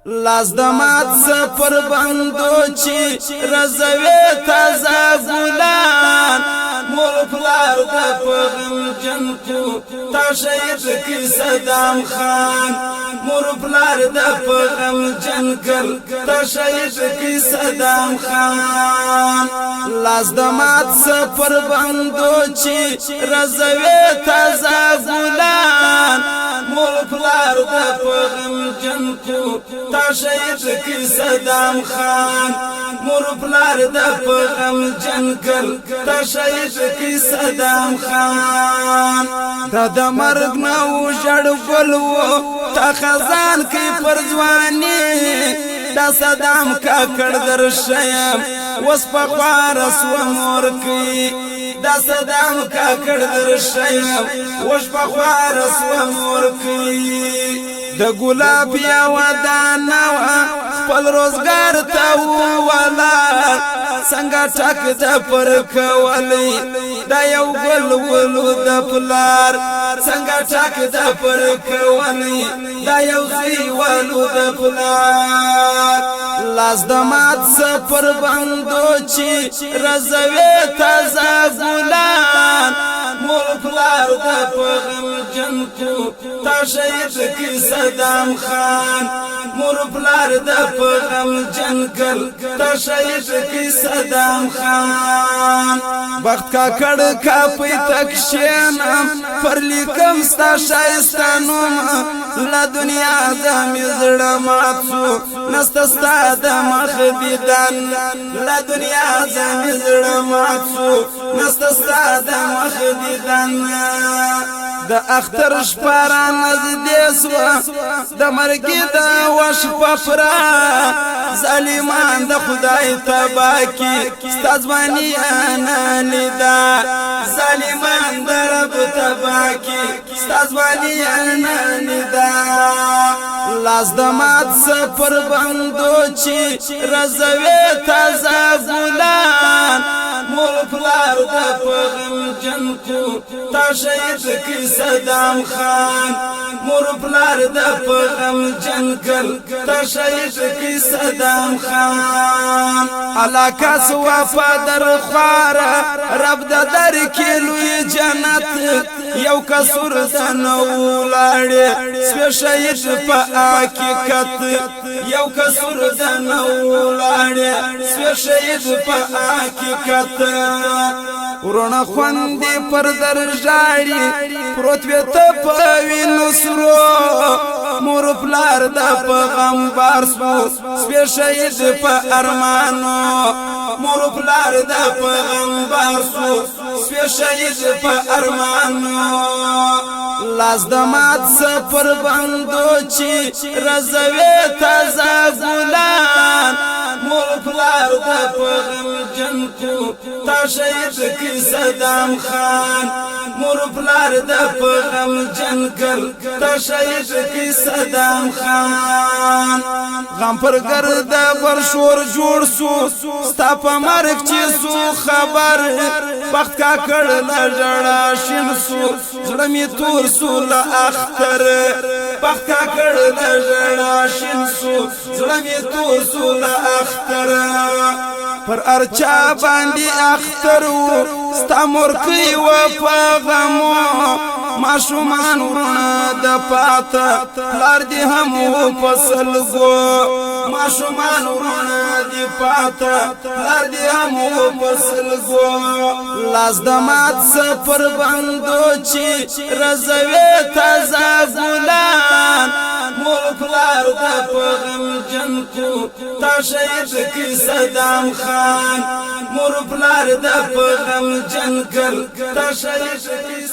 لاس دمات سپر بندو چی رزوی تازا گلان مور پلار دا پغم جن کو تا شهید کی صدام خان مور پلار دا پغم جن کر تا شهید کی صدام خان لاس دمات سپر بندو چی رزوی تازا گلان مور پلار دا پغم جن کو تا شهید کی صدام خان مور پلار دا پغم جن کر تا شهید کی صدام خان دا د مرګ نو جړ ګلو تا خزان کی پرځوانی دا صدام کا کړ در شیم وس په خوار سو مور کی دا صدام کا کړ در شیم وس په خوار سو مور کی د ګلاب یا ودانا خپل روزګار ته ولا څنګه ټک د پر کولی دا یو ګل ولو د پلار څنګه ټک د پر کولی دا یو زی ولو د پلار لاس دمات سپر بندو چی رزوی تازا ګلان مور پلار دا پغم جن کو تا شهید کی صدام خان مور پلار دا پغم جن کر تا شهید کی صدام خان وقت کا کڑ کا پی تک شینم پر لیکم ستا شایستانوم لا دنیا دا مزړ ماتسو نستستا دا مخ دیدن لا دنیا دا مزړ ماتسو نستستا دا مخ دیدن د اختر شپارا نزدې سو د مرګ د وش پفرا ظالمان د خدای تبا کی ستازمانی انا لیدا ظالمان د رب تبا کی ستازمانی انا لیدا لاس دمات سپر بندو چی رزوی تازا گلان مور پلار دا پغم جن کو تا شهید کی صدام خان مور پلار دا پغم جن کر تا شهید کی صدام خان علاقه سوا پادر خوارا رب دا در کی لوی جنت یو کسور دنو لاړې سپه شهید په حقیقت یو کسور دنو لاړې سپه شهید په حقیقت ورونه خوندې پر در ژاړي پروت وي ته په وینو سرو مور پلار د غم بار سو سپه شهید په ارمانو مور پلار د غم بار سو سپه شهید په ارمانو لاس دمات سپر بندو چی رزوی تازا گلان مور پلار دا پغم جن کو تا شهید کی صدام خان مور پلار دا پغم جن کر تا شهید کی صدام خان غم پر گرد بر شور جوړ سو ستا په مرګ چې سو خبر وخت کا کړ لړړا شین سو زړه می تور سو لا اختر وخت کا کړ لړړا شین سو زړه می تور سو لا اختر پر ارچا باندې اختر ستا مور کوي و پغمو ماشومان ورونه د پاته لار دی هم فصل گو ماشومان ورونه دی پاته لار دی هم فصل گو لاس دمات سپر بندو چی رزوی تازا گلان مور پلار دا پغم جن کو تا شهید کی صدام خان مور پلار دا پغم جن کر تا شهید کی